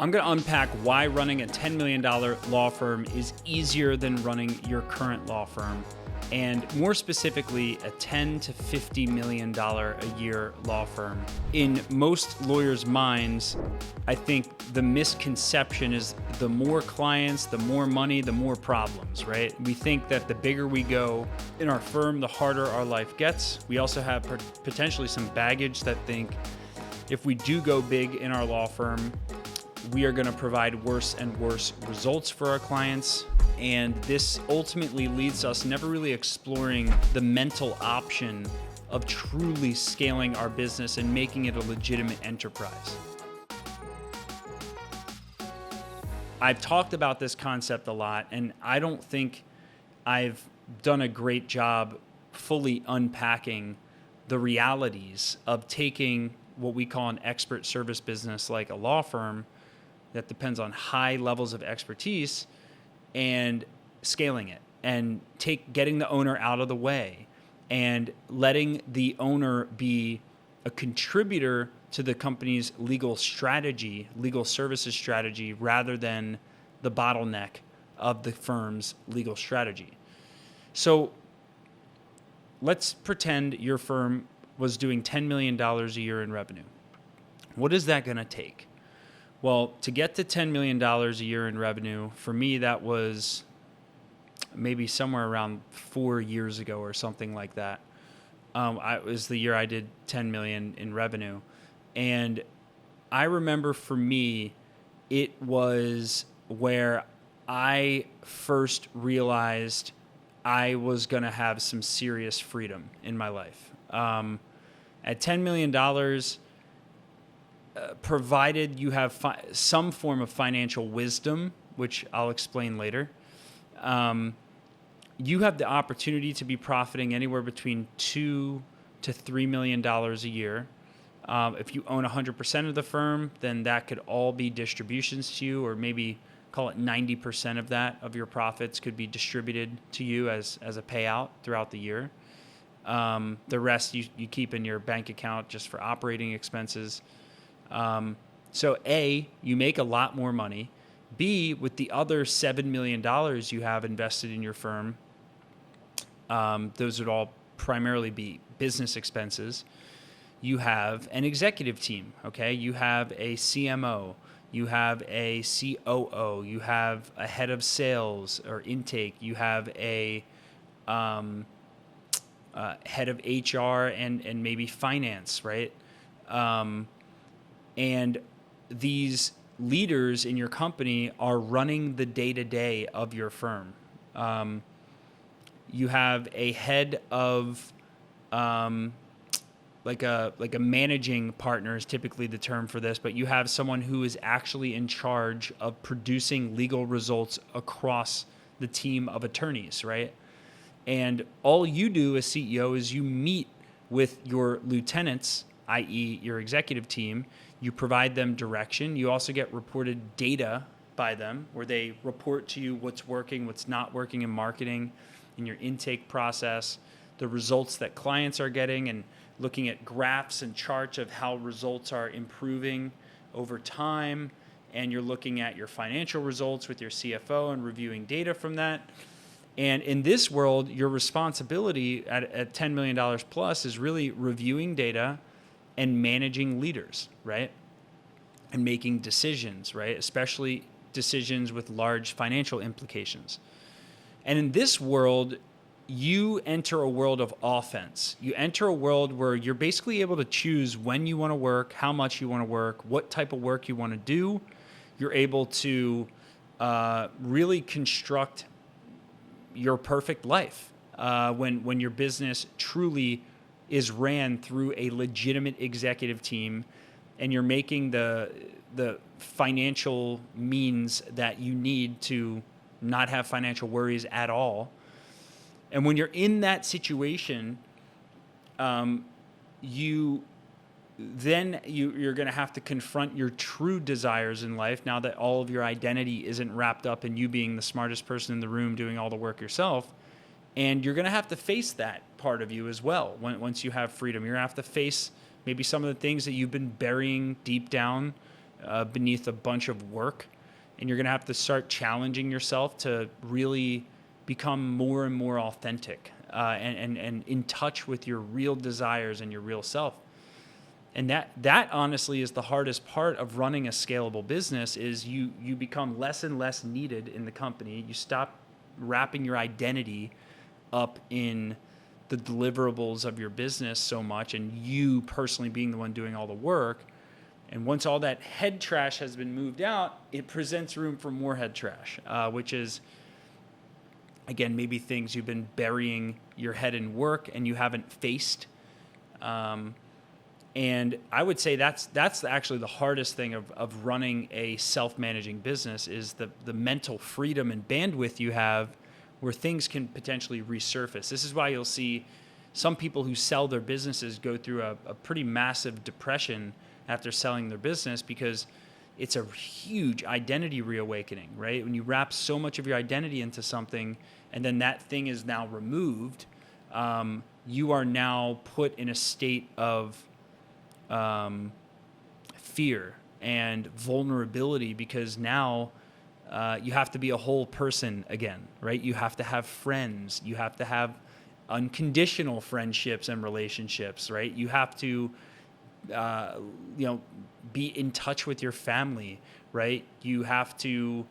I'm going to unpack why running a $10 million law firm is easier than running your current law firm, and more specifically, a $10 to $50 million a year law firm. In most lawyers' minds, I think the misconception is the more clients, the more money, the more problems, right? We think that the bigger we go in our firm, the harder our life gets. We also have potentially some baggage that think if we do go big in our law firm, we are going to provide worse and worse results for our clients. And this ultimately leads us never really exploring the mental option of truly scaling our business and making it a legitimate enterprise. I've talked about this concept a lot, and I don't think I've done a great job fully unpacking the realities of taking what we call an expert service business like a law firm that depends on high levels of expertise and scaling it and getting the owner out of the way and letting the owner be a contributor to the company's legal strategy, legal services strategy, rather than the bottleneck of the firm's legal strategy. So let's pretend your firm was doing $10 million a year in revenue. What is that going to take? Well, to get to $10 million a year in revenue, for me, that was maybe somewhere around 4 years ago or something like that. It was the year I did 10 million in revenue. And I remember for me, it was where I first realized I was going to have some serious freedom in my life. At $10 million, provided you have some form of financial wisdom, which I'll explain later, you have the opportunity to be profiting anywhere between $2 to $3 million a year. If you own 100% of the firm, then that could all be distributions to you, or maybe call it 90% of that of your profits could be distributed to you as a payout throughout the year. The rest you keep in your bank account just for operating expenses. So A, you make a lot more money. B, with the other $7 million you have invested in your firm, those would all primarily be business expenses. You have an executive team, okay? You have a CMO, you have a COO, you have a head of sales or intake, you have a head of HR and maybe finance, right? And these leaders in your company are running the day-to-day of your firm. You have a head of like a managing partner is typically the term for this, but you have someone who is actually in charge of producing legal results across the team of attorneys, right? And all you do as CEO is you meet with your lieutenants, i.e. your executive team. You provide them direction. You also get reported data by them where they report to you what's working, what's not working in marketing, in your intake process, the results that clients are getting, and looking at graphs and charts of how results are improving over time. And you're looking at your financial results with your CFO and reviewing data from that. And in this world, your responsibility at $10 million plus is really reviewing data and managing leaders, right? And making decisions, right? Especially decisions with large financial implications. And in this world, you enter a world of offense. You enter a world where you're basically able to choose when you want to work, how much you want to work, what type of work you want to do. You're able to really construct your perfect life when your business truly is ran through a legitimate executive team, and you're making the financial means that you need to not have financial worries at all. And when you're in that situation, you're going to have to confront your true desires in life now that all of your identity isn't wrapped up in you being the smartest person in the room doing all the work yourself. And you're going to have to face that part of you as well once you have freedom. You're going to have to face maybe some of the things that you've been burying deep down beneath a bunch of work, and you're going to have to start challenging yourself to really become more and more authentic and in touch with your real desires and your real self. And that honestly is the hardest part of running a scalable business. Is you become less and less needed in the company. You stop wrapping your identity up in the deliverables of your business so much, and you personally being the one doing all the work. And once all that head trash has been moved out, it presents room for more head trash, which is, again, maybe things you've been burying your head in work and you haven't faced. And I would say that's actually the hardest thing of running a self-managing business, is the mental freedom and bandwidth you have where things can potentially resurface. This is why you'll see some people who sell their businesses go through a pretty massive depression after selling their business, because it's a huge identity reawakening, right? When you wrap so much of your identity into something and then that thing is now removed, you are now put in a state of fear and vulnerability, because now you have to be a whole person again, right? You have to have friends. You have to have unconditional friendships and relationships, right? You have to, be in touch with your family, right? You have to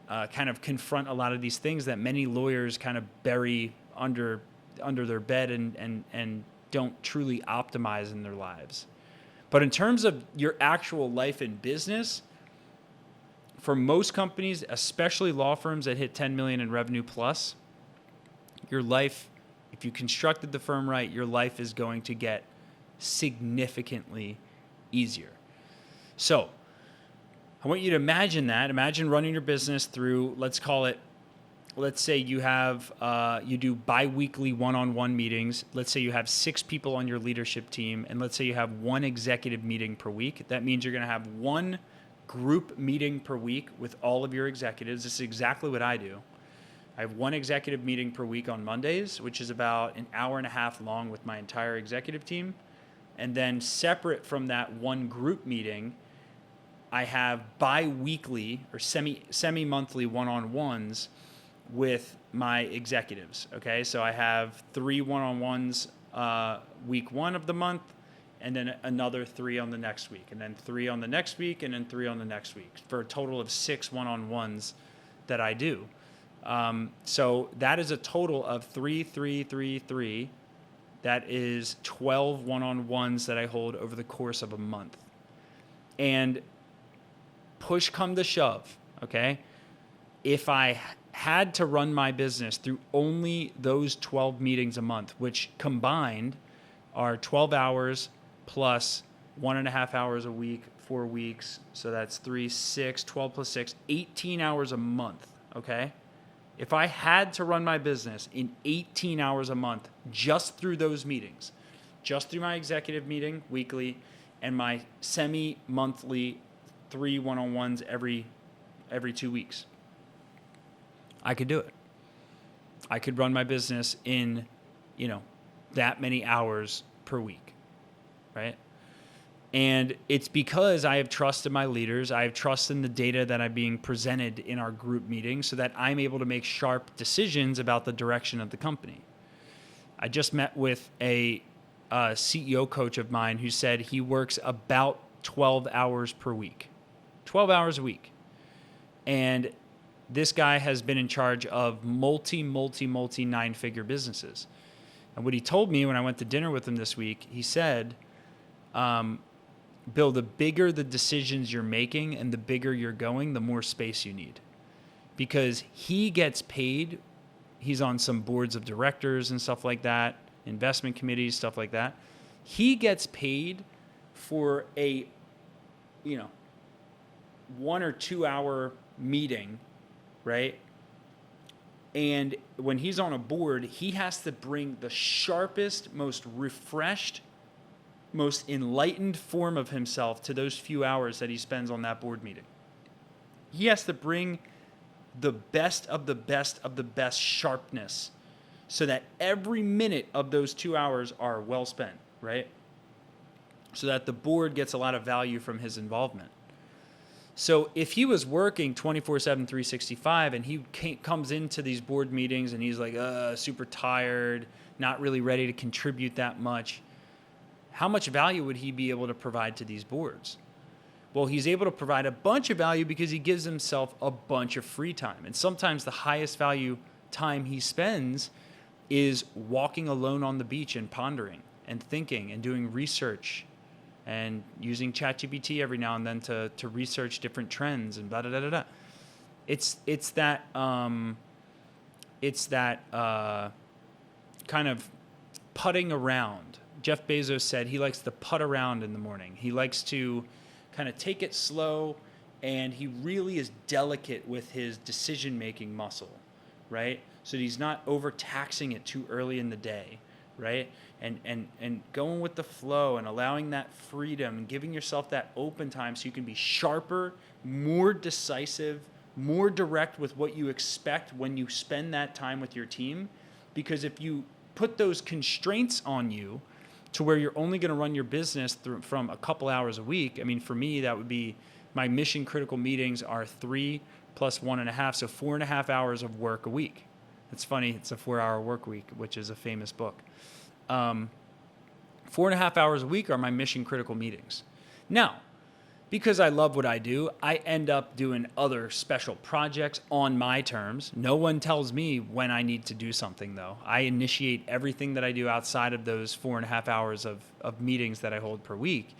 kind of confront a lot of these things that many lawyers kind of bury under their bed and don't truly optimize in their lives. But in terms of your actual life in business, for most companies, especially law firms that hit 10 million in revenue plus, your life, if you constructed the firm right, your life is going to get significantly easier. So I want you to imagine that. Imagine running your business through, let's say you have, you do bi-weekly one-on-one meetings. Let's say you have 6 people on your leadership team, and let's say you have 1 executive meeting per week. That means you're going to have 1 group meeting per week with all of your executives. This is exactly what I do. I have 1 executive meeting per week on Mondays, which is about an hour and a half long with my entire executive team. And then separate from that 1 group meeting, I have bi-weekly or semi-monthly one-on-ones with my executives. Okay, so I have 3 one-on-ones week 1 of the month, and then another 3 on the next week, and then 3 on the next week, and then 3 on the next week, for a total of 6 one-on-ones that I do. So that is a total of 3, 3, 3, 3. That is 12 one-on-ones that I hold over the course of a month. And push come to shove, okay? If I had to run my business through only those 12 meetings a month, which combined are 12 hours plus 1.5 hours a week, 4 weeks. So that's 3, 6, 12 plus 6, 18 hours a month, okay? If I had to run my business in 18 hours a month just through those meetings, just through my executive meeting weekly and my semi-monthly 3 one-on-ones every 2 weeks, I could do it. I could run my business in, that many hours per week, right? And it's because I have trust in my leaders. I have trust in the data that I'm being presented in our group meetings so that I'm able to make sharp decisions about the direction of the company. I just met with a CEO coach of mine who said he works about 12 hours per week. 12 hours a week. And this guy has been in charge of multi 9-figure businesses. And what he told me when I went to dinner with him this week, he said, Bill, the bigger the decisions you're making and the bigger you're going, the more space you need. Because he gets paid, he's on some boards of directors and stuff like that, investment committees, stuff like that. He gets paid for a, 1 or 2 hour meeting, right? And when he's on a board, he has to bring the sharpest, most refreshed, most enlightened form of himself to those few hours that he spends on that board meeting. He has to bring the best of the best of the best sharpness so that every minute of those 2 hours are well spent, right? So that the board gets a lot of value from his involvement. So if he was working 24/7, 365, and he comes into these board meetings and he's like, super tired, not really ready to contribute that much, how much value would he be able to provide to these boards? Well, he's able to provide a bunch of value because he gives himself a bunch of free time. And sometimes the highest value time he spends is walking alone on the beach and pondering and thinking and doing research and using ChatGPT every now and then to research different trends and blah, blah, blah, blah, blah. It's that kind of putting around. Jeff Bezos said he likes to putt around in the morning. He likes to kind of take it slow, and he really is delicate with his decision-making muscle, right? So he's not overtaxing it too early in the day, right? And going with the flow and allowing that freedom and giving yourself that open time so you can be sharper, more decisive, more direct with what you expect when you spend that time with your team. Because if you put those constraints on you to where you're only going to run your business from a couple hours a week, I mean, for me, that would be my mission critical meetings are 3 plus 1.5, so 4.5 hours of work a week. It's funny, it's a 4-hour work week, which is a famous book. 4.5 hours a week are my mission critical meetings. Now, because I love what I do, I end up doing other special projects on my terms. No one tells me when I need to do something, though. I initiate everything that I do outside of those 4.5 hours of meetings that I hold per week.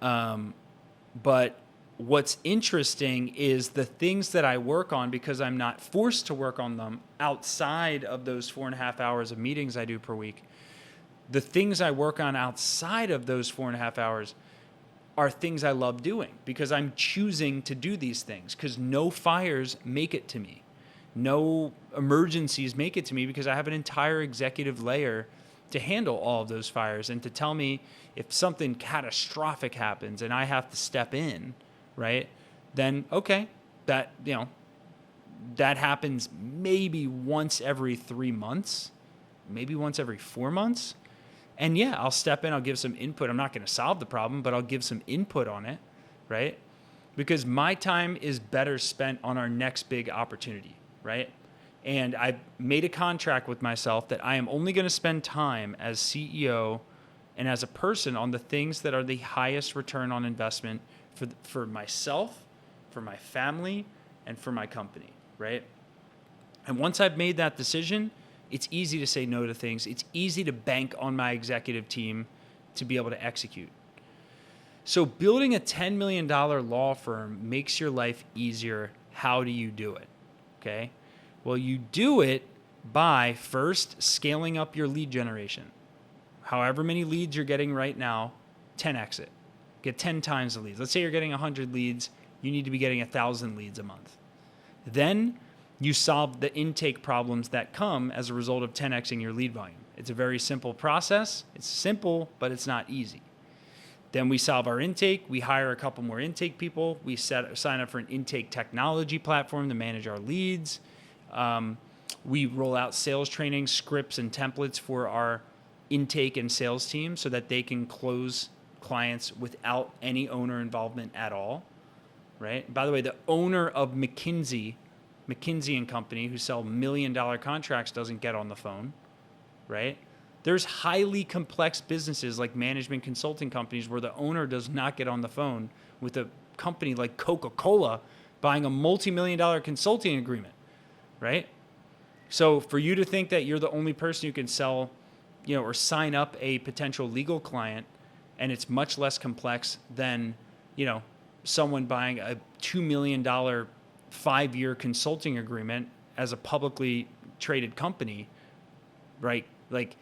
But what's interesting is the things that I work on, because I'm not forced to work on them outside of those 4.5 hours of meetings I do per week. The things I work on outside of those 4.5 hours are things I love doing because I'm choosing to do these things, because no fires make it to me. No emergencies make it to me because I have an entire executive layer to handle all of those fires and to tell me if something catastrophic happens and I have to step in, right? Then, okay, that happens maybe once every 3 months, maybe once every 4 months. And yeah, I'll step in, I'll give some input. I'm not going to solve the problem, but I'll give some input on it, right? Because my time is better spent on our next big opportunity, right? And I've made a contract with myself that I am only going to spend time as CEO and as a person on the things that are the highest return on investment for myself, for my family, and for my company, right? And once I've made that decision, it's easy to say no to things. It's easy to bank on my executive team to be able to execute. So building a $10 million law firm makes your life easier. How do you do it? Okay. Well, you do it by first scaling up your lead generation. However many leads you're getting right now, 10x it. Get 10 times the leads. Let's say you're getting 100 leads. You need to be getting 1,000 leads a month. Then you solve the intake problems that come as a result of 10xing your lead volume. It's a very simple process. It's simple, but it's not easy. Then we solve our intake. We hire a couple more intake people. We sign up for an intake technology platform to manage our leads. We roll out sales training, scripts, and templates for our intake and sales team so that they can close clients without any owner involvement at all, right? By the way, the owner of McKinsey & Company, who sell $1 million contracts, doesn't get on the phone, right? There's highly complex businesses like management consulting companies where the owner does not get on the phone with a company like Coca-Cola buying a multi-million-dollar consulting agreement, right? So for you to think that you're the only person who can sell, or sign up a potential legal client, and it's much less complex than, someone buying a $2 million 5-year consulting agreement as a publicly traded company, right? Like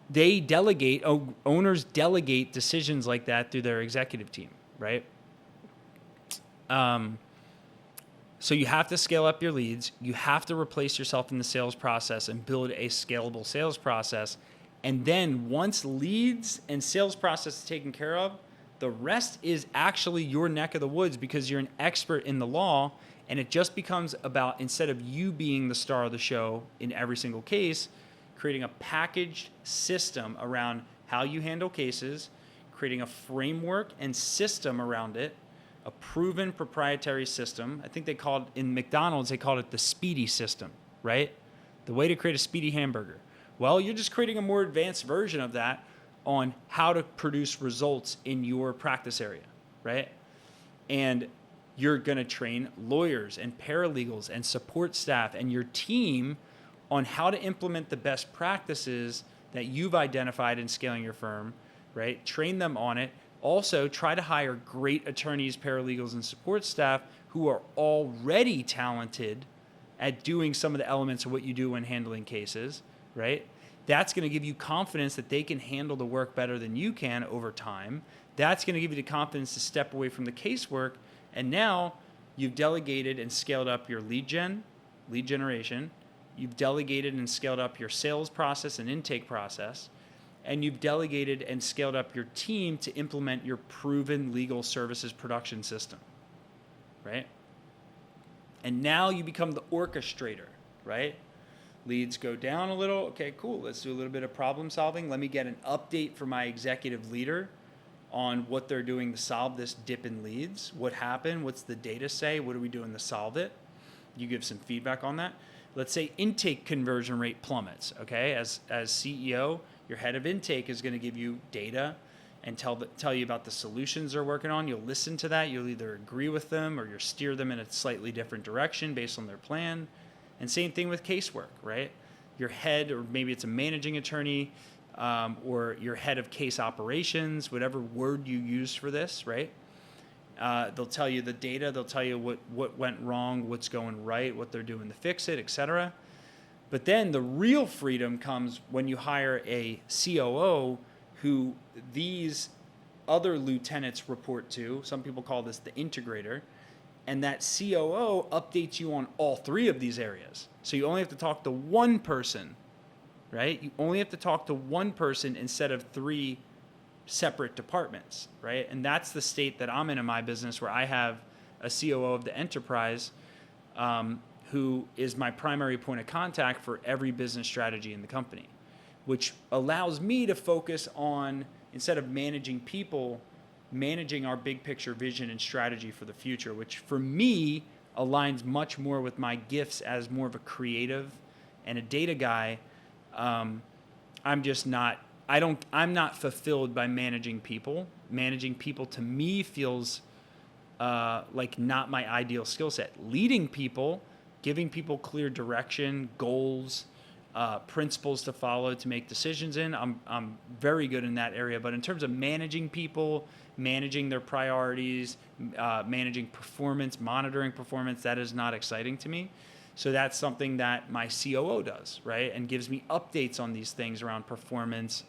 they delegate, owners delegate decisions like that through their executive team, right? So you have to scale up your leads. You have to replace yourself in the sales process and build a scalable sales process. And then once leads and sales process is taken care of, the rest is actually your neck of the woods because you're an expert in the law, and it just becomes about, instead of you being the star of the show in every single case, creating a packaged system around how you handle cases, creating a framework and system around it, a proven proprietary system. I think in McDonald's, they called it the speedy system, right? The way to create a speedy hamburger. Well, you're just creating a more advanced version of that on how to produce results in your practice area, right? And you're going to train lawyers and paralegals and support staff and your team on how to implement the best practices that you've identified in scaling your firm, right? Train them on it. Also, try to hire great attorneys, paralegals, and support staff who are already talented at doing some of the elements of what you do when handling cases, right? That's going to give you confidence that they can handle the work better than you can over time. That's going to give you the confidence to step away from the casework. And now you've delegated and scaled up your lead generation. You've delegated and scaled up your sales process and intake process. And you've delegated and scaled up your team to implement your proven legal services production system, right? And now you become the orchestrator, right? Leads go down a little. Okay, cool. Let's do a little bit of problem solving. Let me get an update from my executive leader on what they're doing to solve this dip in leads. What happened? What's the data say? What are we doing to solve it? You give some feedback on that. Let's say intake conversion rate plummets, okay? As CEO, your head of intake is going to give you data and tell you about the solutions they're working on. You'll listen to that. You'll either agree with them or you'll steer them in a slightly different direction based on their plan. And same thing with casework, right? Your head, or maybe it's a managing attorney, or your head of case operations, whatever word you use for this, right? They'll tell you the data. They'll tell you what went wrong, what's going right, what they're doing to fix it, etc. But then the real freedom comes when you hire a COO who these other lieutenants report to. Some people call this the integrator. And that COO updates you on all three of these areas. So you only have to talk to one person, right? You only have to talk to one person instead of three separate departments, right? And that's the state that I'm in my business, where I have a COO of the enterprise who is my primary point of contact for every business strategy in the company, which allows me to focus on, instead of managing people, managing our big picture vision and strategy for the future, which for me aligns much more with my gifts as more of a creative and a data guy. I'm not fulfilled by managing people. Managing people to me feels like not my ideal skill set. Leading people, giving people clear direction, goals, principles to follow to make decisions in, I'm very good in that area. But in terms of managing people, managing their priorities, managing performance, monitoring performance, that is not exciting to me. So that's something that my COO does, right? And gives me updates on these things around performance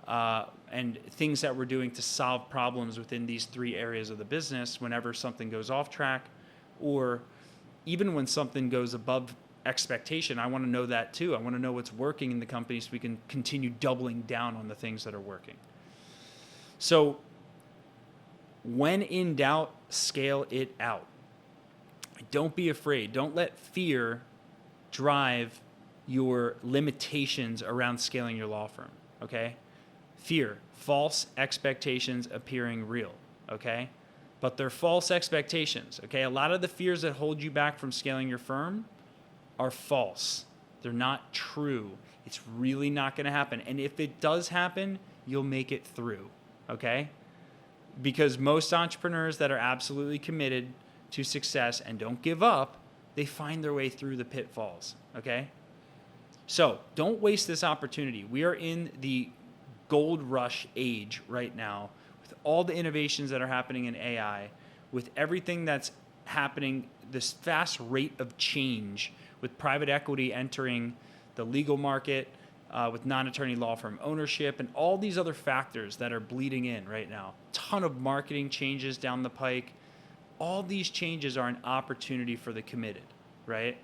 and things that we're doing to solve problems within these three areas of the business whenever something goes off track, or even when something goes above expectation. I want to know that too. I want to know what's working in the company so we can continue doubling down on the things that are working. So when in doubt, scale it out. Don't be afraid. Don't let fear drive your limitations around scaling your law firm, okay? Fear, false expectations appearing real, okay? But they're false expectations, okay? A lot of the fears that hold you back from scaling your firm are false. They're not true. It's really not going to happen. And if it does happen, you'll make it through, okay? Because most entrepreneurs that are absolutely committed to success and don't give up, they find their way through the pitfalls, okay? So don't waste this opportunity. We are in the gold rush age right now with all the innovations that are happening in AI, with everything that's happening, this fast rate of change with private equity entering the legal market, with non-attorney law firm ownership, and all these other factors that are bleeding in right now. Ton of marketing changes down the pike. All these changes are an opportunity for the committed, right?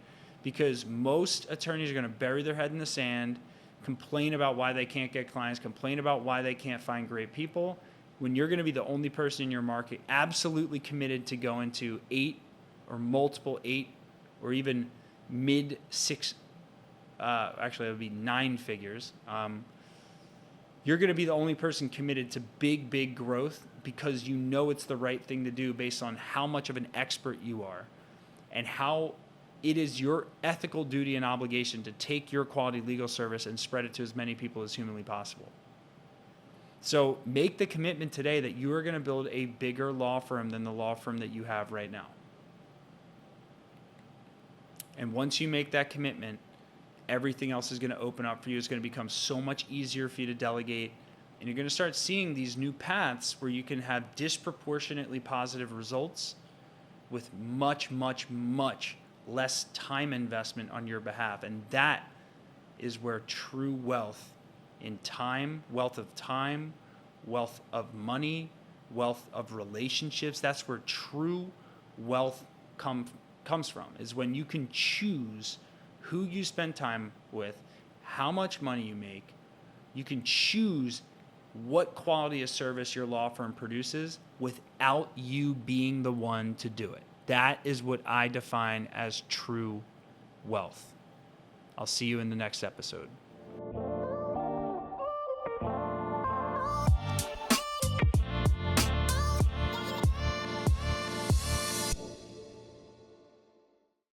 Because most attorneys are going to bury their head in the sand, complain about why they can't get clients, complain about why they can't find great people, when you're going to be the only person in your market absolutely committed to go into 8 or multiple 8 or even mid 6, actually it would be 9 figures. you're going to be the only person committed to big growth because you know it's the right thing to do based on how much of an expert you are and how it is your ethical duty and obligation to take your quality legal service and spread it to as many people as humanly possible. So make the commitment today that you are going to build a bigger law firm than the law firm that you have right now. And once you make that commitment, everything else is going to open up for you. It's going to become so much easier for you to delegate. And you're going to start seeing these new paths where you can have disproportionately positive results with much less time investment on your behalf. And that is where true wealth in time, wealth of time, wealth of money, wealth of relationships, that's where true wealth comes from, is when you can choose who you spend time with, how much money you make. You can choose what quality of service your law firm produces without you being the one to do it. That is what I define as true wealth. I'll see you in the next episode.